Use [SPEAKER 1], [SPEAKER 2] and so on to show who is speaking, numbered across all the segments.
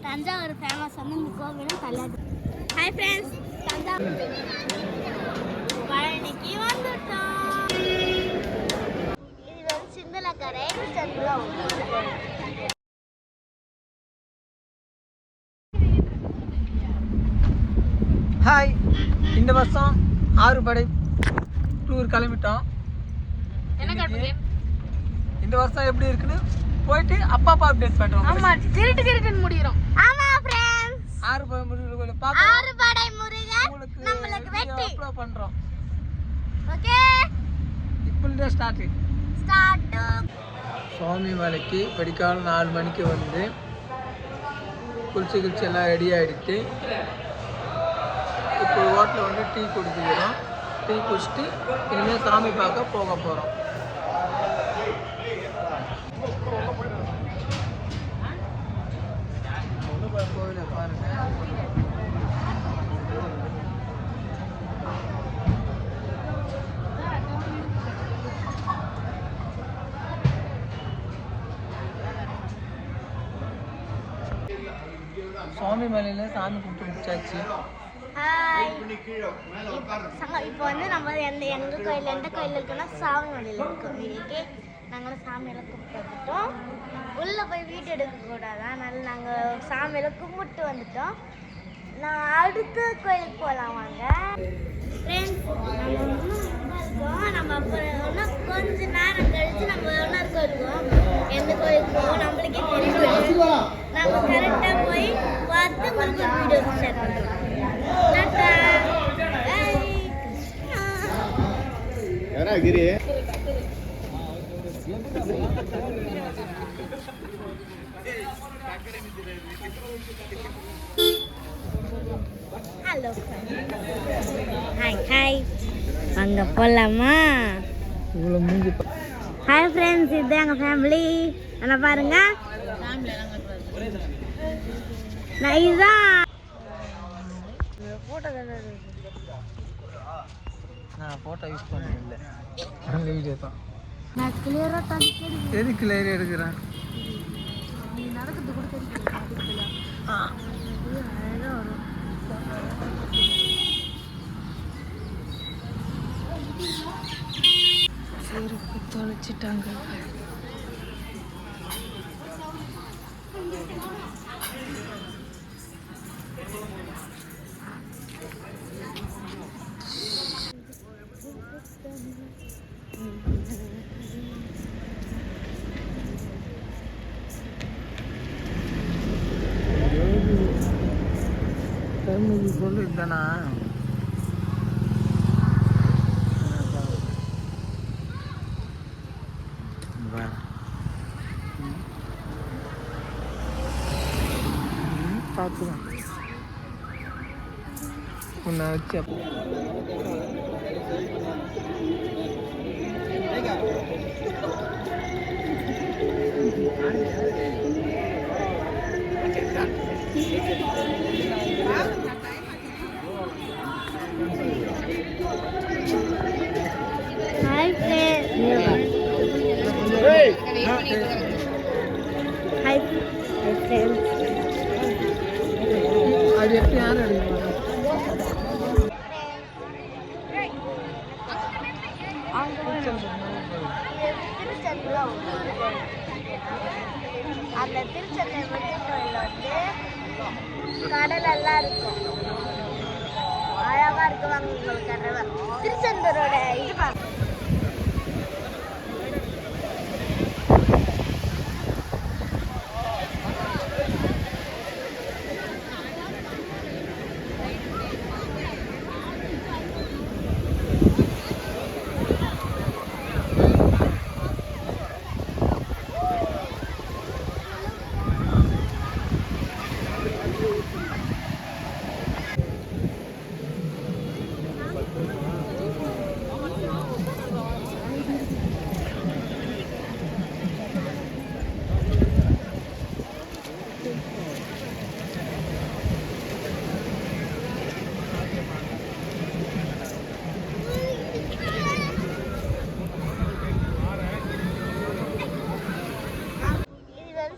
[SPEAKER 1] Thanjavur famous வந்து இந்த கோவிலும் கல்லாது. ஹாய் ஃப்ரெண்ட்ஸ், தஞ்சாவூர் பழனிக்கு வந்துட்டோம். இது வந்து சிந்தலக்கரை சந்திரம்.
[SPEAKER 2] ஹாய், இந்த வருஷம் ஆறுபடை டூர் கிளம்பிட்டோம். இந்த வருஷம் எப்படி இருக்குன்னு போயிட்டு அப்பா அப்டேட் பண்றோம்.
[SPEAKER 1] ஆமா, திருட்டு முடிறோம். ஆமா फ्रेंड्स,
[SPEAKER 2] ஆறுபடை முருகனை பார்க்க
[SPEAKER 1] ஆறுபடை முருகன் நமக்கு வெற்றி
[SPEAKER 2] அப்லோட் பண்றோம்.
[SPEAKER 1] ஓகே,
[SPEAKER 2] இப்போல ஸ்டார்ட் சுவாமி மலைக்கு படிக்கால 4 மணிக்கு வந்து குளிச்சு எல்லாம் ரெடி ஆகிடுச்சு. இப்போ ஹோட்டலில் வந்து டீ குடிக்கிறோம். டீ குடிச்சிட்டு இனிமேல் சாமி பார்க்க போக போகிறோம். கோவிலை பாருங்க. சுவாமி மலையில சாமி கும்பிட்டு முடிச்சாச்சு.
[SPEAKER 1] இப்போ வந்து நம்ம எங்கள் கோயில் எந்த கோயில் இருக்குன்னா சாமி மலையில் இருக்கோம். இன்னைக்கு நாங்கள் சாமியெல்லாம் கும்பிட்டு வந்துட்டோம். உள்ளே போய் வீட்டு எடுக்கக்கூடாது, அதனால நாங்கள் சாமியெல்லாம் கும்பிட்டு வந்துட்டோம். நான் அடுத்த கோயிலுக்கு போகலாம் வாங்க ஃப்ரெண்ட்ஸ். நம்ம அப்புறம் இன்னும் கொஞ்ச நேரம் கழிச்சு நம்ம இன்னொரு கோயிலுக்கும் எந்த கோயிலுக்கு போவோம் நம்மளுக்கே தெரியும். நம்ம கரெக்டாக போய் பார்த்து உங்களுக்கு வீடியோ ஷேர் பண்ணுறோம். ஹலோ, ஹாய், வாங்க போகலாமா? ஹாய் ஃப்ரெண்ட்ஸ், இது எங்கள் ஃபேமிலி. என்ன பாருங்க, நான் இதுதான்
[SPEAKER 2] ஃபோட்டோ யூஸ் பண்ணல, அந்த வீடியோ தான்.
[SPEAKER 1] நான் கிளியராக தண்ணி
[SPEAKER 2] எது கிளியர் எடுக்கிறேன்?
[SPEAKER 1] நீ நடக்கிறது கூட தெரியும். வரும்
[SPEAKER 2] செருப்பு தொலைச்சிட்டாங்க. சொல்லு தானா பார்த்துதான் உன்னை வச்சு
[SPEAKER 1] ஹாய் ஃப்ரெண்ட்ஸ்.
[SPEAKER 2] அது எப்படி யாரும் எடுக்க
[SPEAKER 1] அந்த திருச்செந்தூர் முருகன் கோயில் வந்து கடலெல்லாம் இருக்கும், அழகா இருக்குவாங்க. உங்களுக்கு திருச்செந்தூரோட இது பார்க்க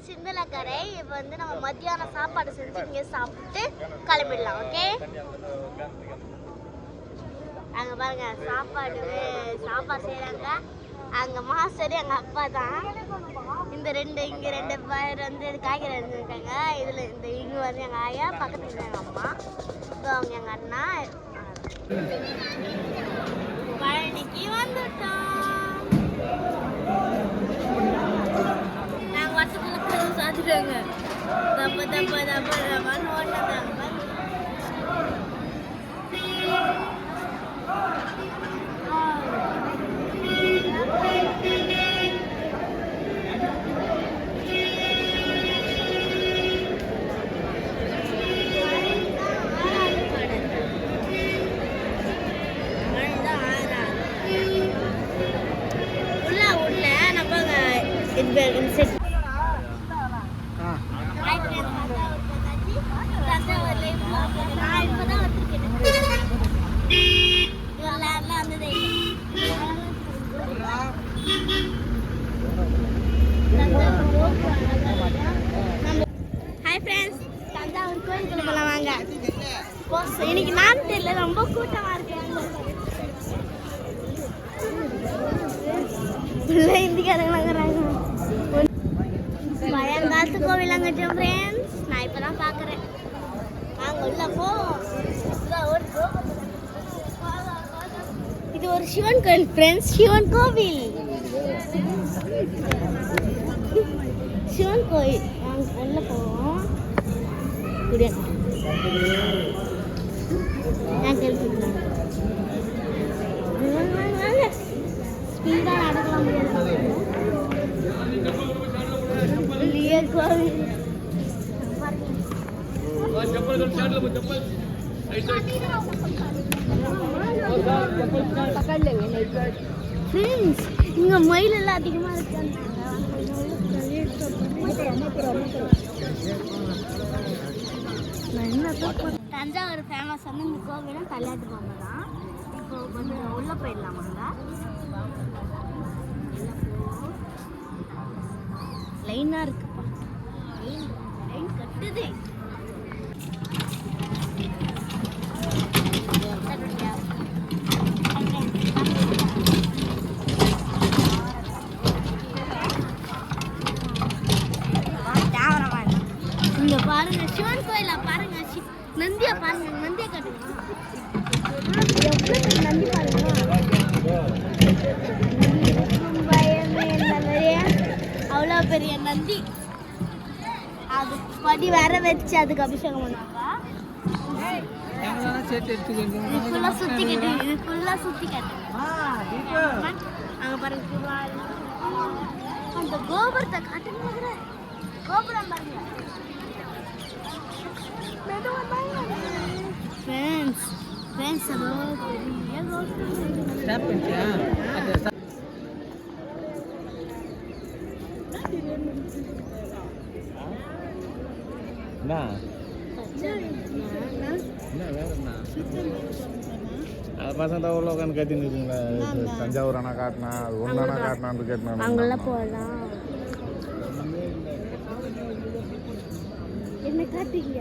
[SPEAKER 1] சிந்தலக்கரை. இப்போ வந்து நம்ம மத்தியானம் சாப்பாடு செஞ்சு இங்கே சாப்பிட்டு கிளம்பிடலாம். ஓகே, அங்கே பாருங்க சாப்பாடு செய்கிறாங்க. அங்கே மாஸ்டர் எங்கள் அப்பா தான். இங்கே ரெண்டு பேர் வந்து காய்கறி இருந்திருக்காங்க. இதில் இங்கே வந்து எங்கள் ஆயா, பக்கத்தில் எங்கள் அம்மா, அவங்க எங்கள் அண்ணா. பழனிக்கு வந்துட்டோம். நாங்கள் வருஷத்துல சாத்திட்டாங்க. தப்பான்னு ஓட்டாங்க. ஹாய் ஃப்ரெண்ட்ஸ், தஞ்சாவூர் கோயிலுக்கு போகலாம் வாங்க. இன்னைக்கு நான் தெரியல, ரொம்ப கூட்டமாக இருக்கு. இந்திக்காரங்களாங்கிறாங்க. பயங்காத்து கோவில் அங்கட்டும் ஃப்ரெண்ட்ஸ். நான் இப்போ தான் பார்க்குறேன். நாங்கள் உள்ள இது ஒரு சிவன் கோவில் ஃப்ரெண்ட்ஸ். சிவன் கோவில் நாங்கள் உள்ள போவோம். ஸ்பீடாக நடக்கலாம் முடியாது. கோவில் இங்க மயில் எல்லாம் அதிகமா இருக்கு. தஞ்சாவூர் ஃபேமஸ் வந்து இந்த கோவிலும் கல்யாட்டு பொம்மை தான். இப்போ கொஞ்சம் உள்ள போயிடலாமாங்க. லைனா இருக்குப்பா, லைன் கட்டுது. இங்க பாருங்க சிவன் கோயில பாருங்க, நந்தியா பாருங்க, நந்தியா கட்டுங்க. நந்தி பாருங்க, அவ்வளோ பெரிய நந்தி. அது படி வேற வச்சு அதுக்கு அபிஷேகம் பண்ணுவாங்க. சுத்தி கட்டு அங்க பாருங்க. அந்த கோபுரத்தை காட்டுங்க. கோபுரம் பாருங்க.
[SPEAKER 3] பசங்க தவிர உட்காந்து கத்தின்னு இருக்குங்களா? தஞ்சாவூர் அண்ணா காட்டினா, அது ஒன்று அண்ணா காட்டினான்னு கேட்டேன்.
[SPEAKER 1] அங்கெல்லாம் போகலாம். என்ன காட்டுங்க?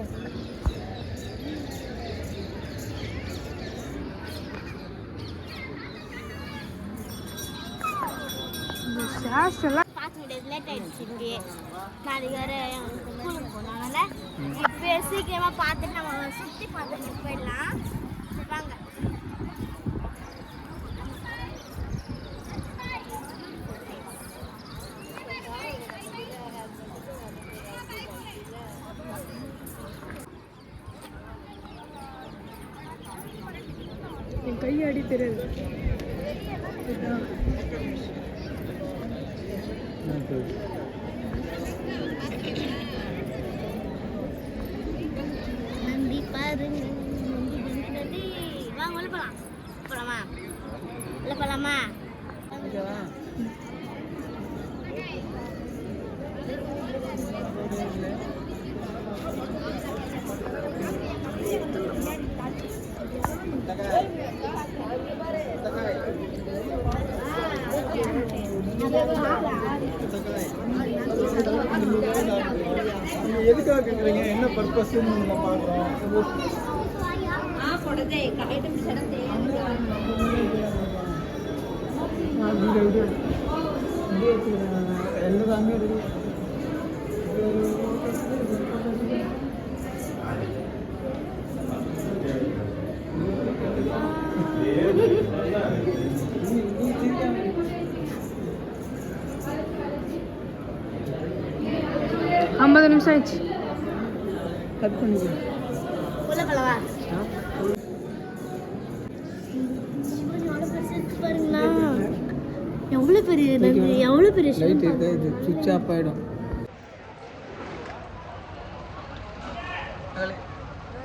[SPEAKER 1] பார்க்க முடியாது, லேட் ஆயிடுச்சு. இங்கே நாளைக்கு வேற ஸ்கூலுக்கு போனால இப்போ சீக்கிரமா பார்த்துட்டு நம்ம சுற்றி பார்த்துட்டு போயிடலாம். வாங்க.
[SPEAKER 2] என் கை அடிக்கிறது.
[SPEAKER 1] நந்தி பாருங்க, வாங்க உள்ள போலாம். போலாமா? உள்ள போலாமா?
[SPEAKER 3] நீங்கள் எதுக்காக கேட்குறீங்க, என்ன பர்பஸ்ன்னு நம்ம பார்க்குறோம். எல்லாமே இருக்கு.
[SPEAKER 2] ஐம்பது நிமிஷம் ஆயிடுச்சு, கட் பண்ணிக்கிறேன்.
[SPEAKER 1] உள்ள கலவா பாருங்களா, எவ்வளோ பெரிய எவ்வளோ பெரிய
[SPEAKER 2] லைட் இருக்கு, இது சுவிட்ச் ஆஃப் ஆகிடும்.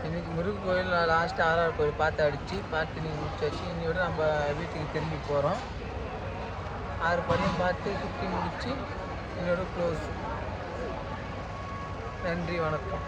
[SPEAKER 2] இன்னைக்கு முருகன் கோயில் லாஸ்ட்டு ஆறாவது கோயில் பார்த்து அடித்து பார்த்து நீங்கள் முடிச்சாச்சு. இன்னையோட நம்ம வீட்டுக்கு திரும்பி போகிறோம். 6 படியும் பார்த்து சுற்றி முடித்து என்னோட க்ளோஸ். நன்றி, வணக்கம்.